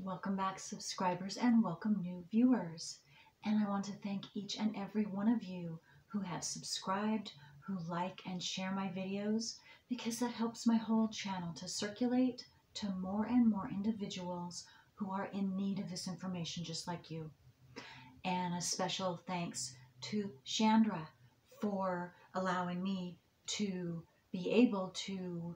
Welcome back, subscribers, and welcome new viewers. And I want to thank each and every one of you who have subscribed, who like and share my videos, because that helps my whole channel to circulate to more and more individuals who are in need of this information just like you. And a special thanks to Shandra for allowing me to be able to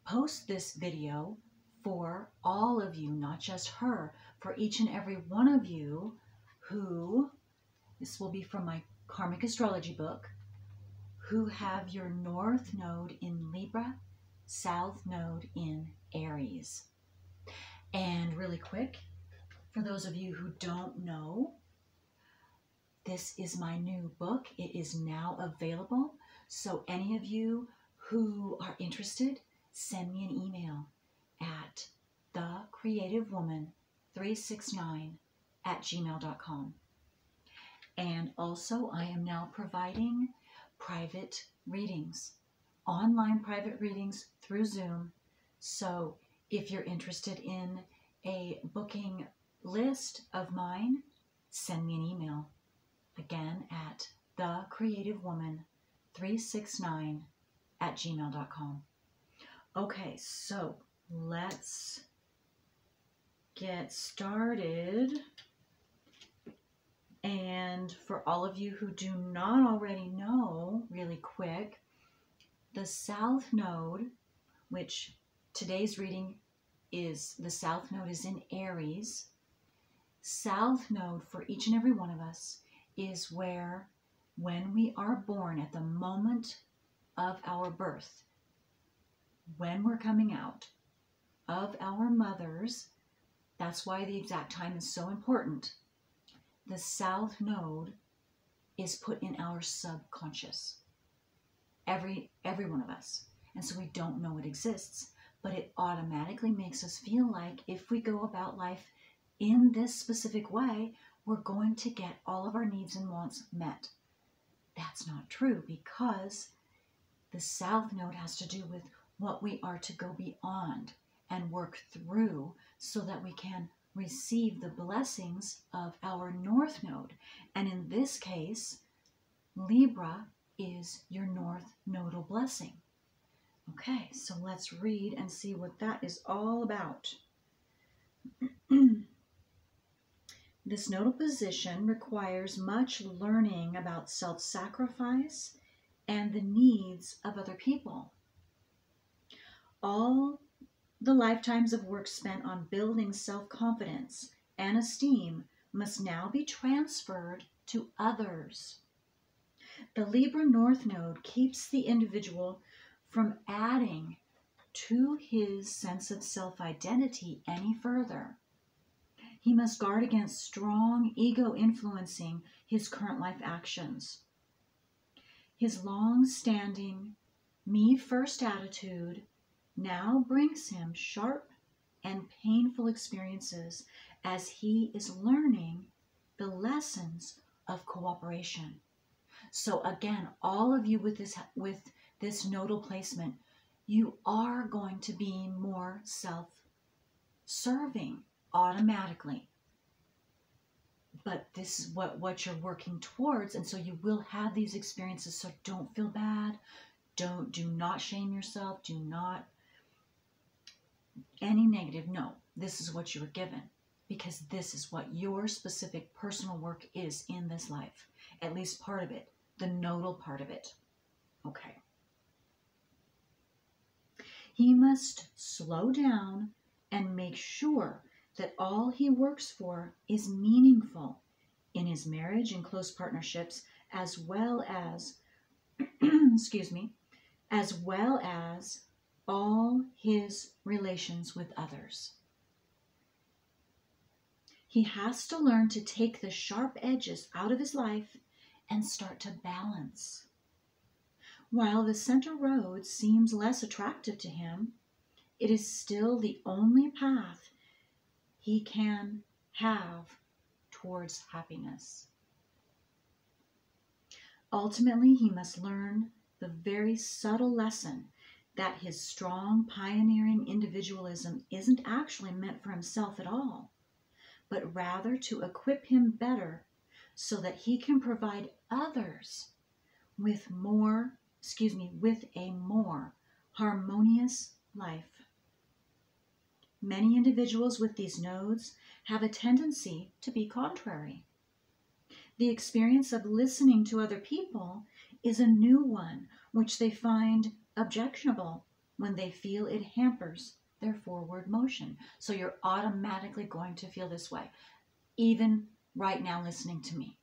post this video for all of you, not just her, for each and every one of you who, this will be from my karmic astrology book, who have your north node in Libra, south node in Aries. And really quick, for those of you who don't know, this is my new book. It is now available. So any of you who are interested, send me an email at thecreativewoman369@gmail.com. And also, I am now providing private readings, online private readings through Zoom. So if you're interested in a booking list of mine, send me an email. Again, at thecreativewoman369@gmail.com. Okay, so let's get started. And for all of you who do not already know, really quick, the South Node, which today's reading is, the South Node is in Aries. South Node for each and every one of us is where, when we are born, at the moment of our birth, when we're coming out of our mothers, that's why the exact time is so important. The South Node is put in our subconscious. Every one of us. And so we don't know it exists, but it automatically makes us feel like if we go about life in this specific way, we're going to get all of our needs and wants met. That's not true, because the South Node has to do with what we are to go beyond and work through so that we can receive the blessings of our North Node. And in this case, Libra is your North Nodal blessing. Okay, so let's read and see what that is all about. This nodal position requires much learning about self-sacrifice and the needs of other people. All the lifetimes of work spent on building self-confidence and esteem must now be transferred to others. The Libra North Node keeps the individual from adding to his sense of self-identity any further. He must guard against strong ego influencing his current life actions. His long-standing me-first attitude now brings him sharp and painful experiences as he is learning the lessons of cooperation. So again, all of you with this nodal placement, you are going to be more self-serving automatically. But this is what you're working towards, and so you will have these experiences, so don't feel bad. Do not shame yourself. Do not any negative. No, this is what you were given, because this is what your specific personal work is in this life, at least part of it, the nodal part of it. Okay. He must slow down and make sure that all he works for is meaningful in his marriage and close partnerships, as well as as well as all his relations with others. He has to learn to take the sharp edges out of his life and start to balance. While the center road seems less attractive to him, it is still the only path he can have towards happiness. Ultimately, he must learn the very subtle lesson that his strong, pioneering individualism isn't actually meant for himself at all, but rather to equip him better so that he can provide others with with a more harmonious life. Many individuals with these nodes have a tendency to be contrary. The experience of listening to other people is a new one which they find objectionable when they feel it hampers their forward motion. So you're automatically going to feel this way, even right now listening to me.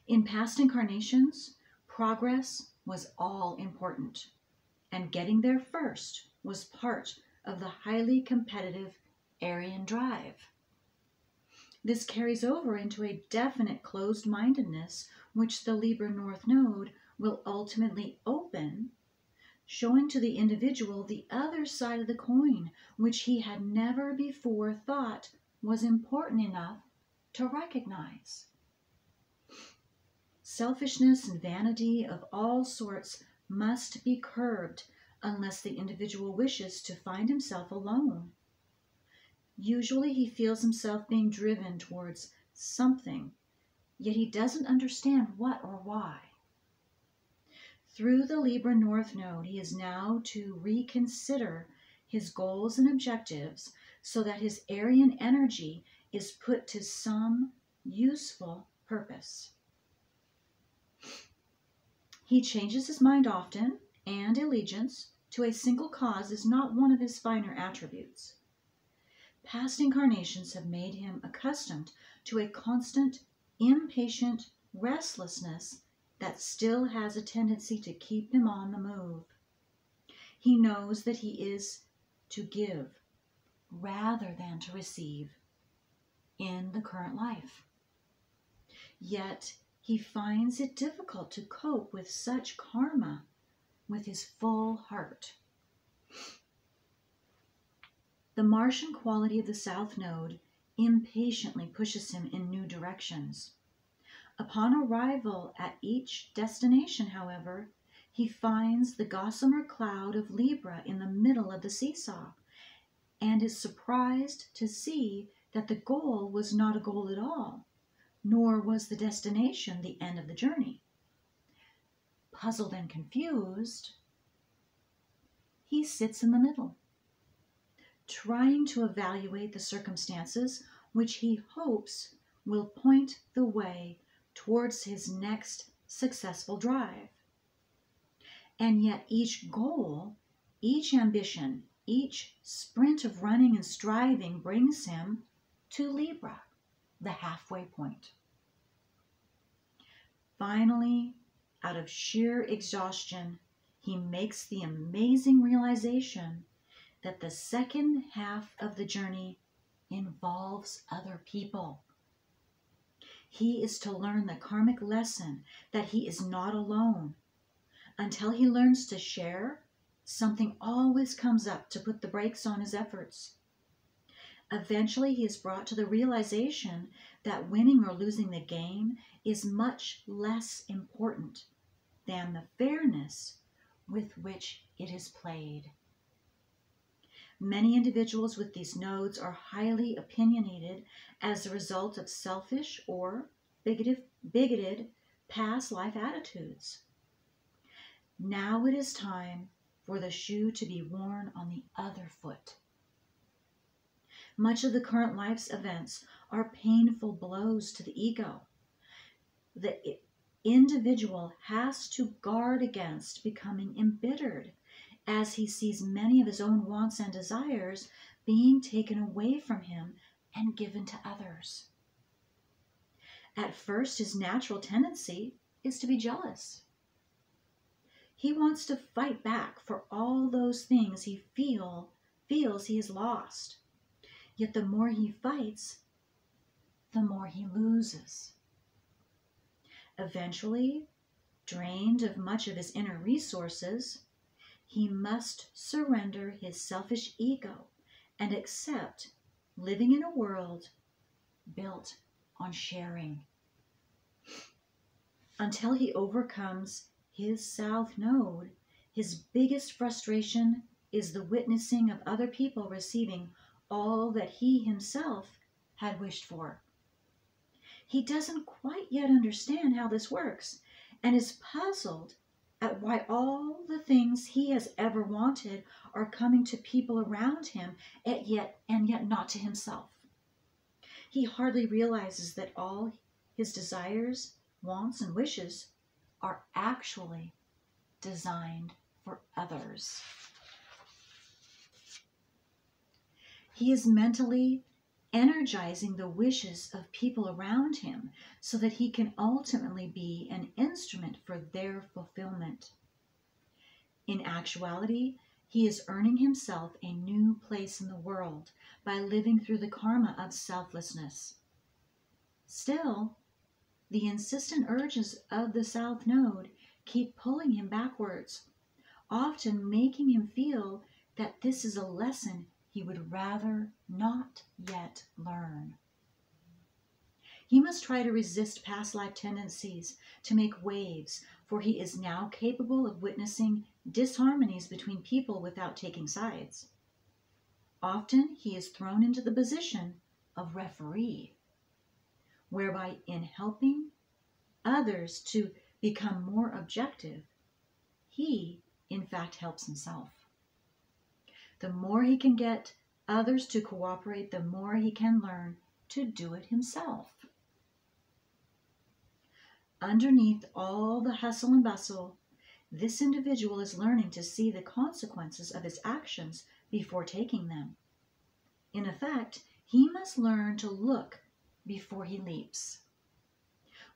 In past incarnations, progress was all important, and getting there first was part of the highly competitive Aryan drive. This carries over into a definite closed-mindedness, which the Libra North Node will ultimately open, showing to the individual the other side of the coin, which he had never before thought was important enough to recognize. Selfishness and vanity of all sorts must be curbed unless the individual wishes to find himself alone. Usually he feels himself being driven towards something, yet he doesn't understand what or why. Through the Libra North Node, he is now to reconsider his goals and objectives so that his Aryan energy is put to some useful purpose. He changes his mind often, and allegiance to a single cause is not one of his finer attributes. Past incarnations have made him accustomed to a constant, impatient restlessness that still has a tendency to keep him on the move. He knows that he is to give rather than to receive in the current life. Yet he finds it difficult to cope with such karma with his full heart. The Martian quality of the South Node impatiently pushes him in new directions. Upon arrival at each destination, however, he finds the gossamer cloud of Libra in the middle of the seesaw and is surprised to see that the goal was not a goal at all, nor was the destination the end of the journey. Puzzled and confused, he sits in the middle, trying to evaluate the circumstances which he hopes will point the way towards his next successful drive. And yet each goal, each ambition, each sprint of running and striving brings him to Libra, the halfway point. Finally, out of sheer exhaustion, he makes the amazing realization that the second half of the journey involves other people. He is to learn the karmic lesson that he is not alone. Until he learns to share, something always comes up to put the brakes on his efforts. Eventually, he is brought to the realization that winning or losing the game is much less important than the fairness with which it is played. Many individuals with these nodes are highly opinionated as a result of selfish or bigoted past life attitudes. Now it is time for the shoe to be worn on the other foot. Much of the current life's events are painful blows to the ego. The individual has to guard against becoming embittered as he sees many of his own wants and desires being taken away from him and given to others. At first, his natural tendency is to be jealous. He wants to fight back for all those things he feels he has lost. Yet the more he fights, the more he loses. Eventually, drained of much of his inner resources, he must surrender his selfish ego and accept living in a world built on sharing. Until he overcomes his South Node, his biggest frustration is the witnessing of other people receiving all that he himself had wished for. He doesn't quite yet understand how this works and is puzzled at why all the things he has ever wanted are coming to people around him and yet not to himself. He hardly realizes that all his desires, wants, and wishes are actually designed for others. He is mentally energizing the wishes of people around him so that he can ultimately be an instrument for their fulfillment. In actuality, he is earning himself a new place in the world by living through the karma of selflessness. Still, the insistent urges of the South Node keep pulling him backwards, often making him feel that this is a lesson he would rather not yet learn. He must try to resist past life tendencies to make waves, for he is now capable of witnessing disharmonies between people without taking sides. Often he is thrown into the position of referee, whereby in helping others to become more objective, he in fact helps himself. The more he can get others to cooperate, the more he can learn to do it himself. Underneath all the hustle and bustle, this individual is learning to see the consequences of his actions before taking them. In effect, he must learn to look before he leaps.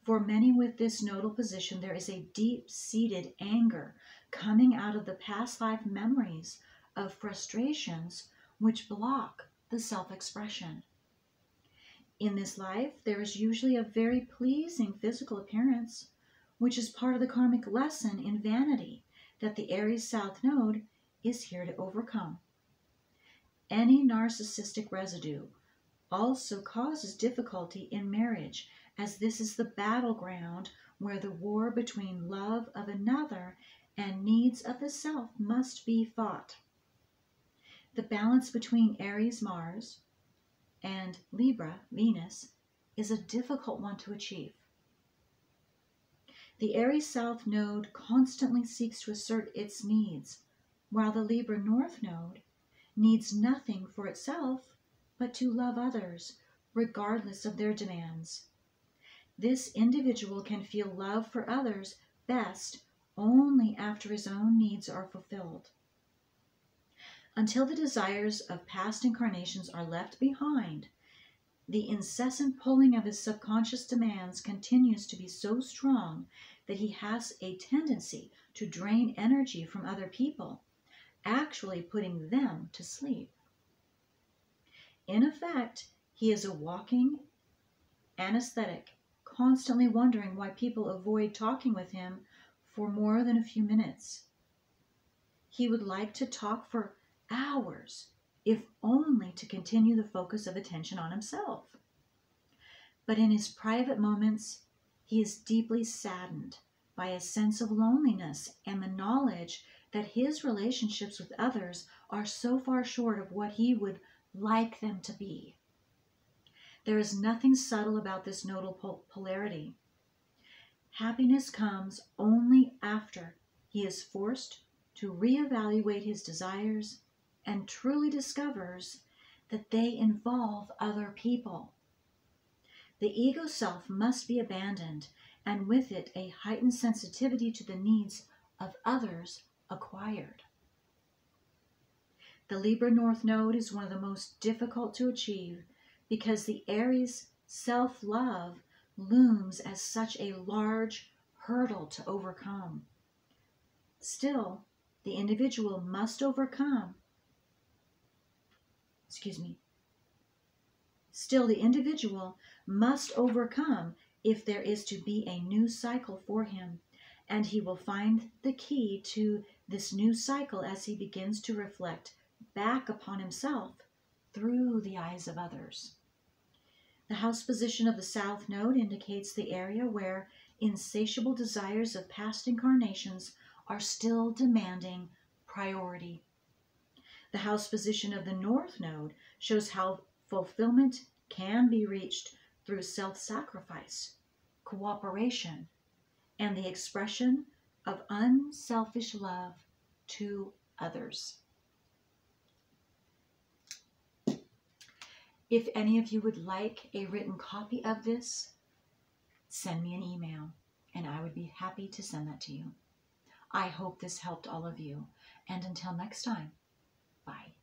For many with this nodal position, there is a deep-seated anger coming out of the past life memories of frustrations which block the self-expression. In this life, there is usually a very pleasing physical appearance, which is part of the karmic lesson in vanity that the Aries South Node is here to overcome. Any narcissistic residue also causes difficulty in marriage, as this is the battleground where the war between love of another and needs of the self must be fought. The balance between Aries Mars and Libra Venus is a difficult one to achieve. The Aries South Node constantly seeks to assert its needs, while the Libra North Node needs nothing for itself but to love others, regardless of their demands. This individual can feel love for others best only after his own needs are fulfilled. Until the desires of past incarnations are left behind, the incessant pulling of his subconscious demands continues to be so strong that he has a tendency to drain energy from other people, actually putting them to sleep. In effect, he is a walking anesthetic, constantly wondering why people avoid talking with him for more than a few minutes. He would like to talk for hours, if only to continue the focus of attention on himself. But in his private moments, he is deeply saddened by a sense of loneliness and the knowledge that his relationships with others are so far short of what he would like them to be. There is nothing subtle about this nodal polarity. Happiness comes only after he is forced to reevaluate his desires and truly discovers that they involve other people. The ego self must be abandoned, and with it a heightened sensitivity to the needs of others acquired. The Libra North Node is one of the most difficult to achieve because the Aries self-love looms as such a large hurdle to overcome. Still, the individual must overcome if there is to be a new cycle for him, and he will find the key to this new cycle as he begins to reflect back upon himself through the eyes of others. The house position of the South Node indicates the area where insatiable desires of past incarnations are still demanding priority. The house position of the North Node shows how fulfillment can be reached through self-sacrifice, cooperation, and the expression of unselfish love to others. If any of you would like a written copy of this, send me an email and I would be happy to send that to you. I hope this helped all of you, and until next time, bye.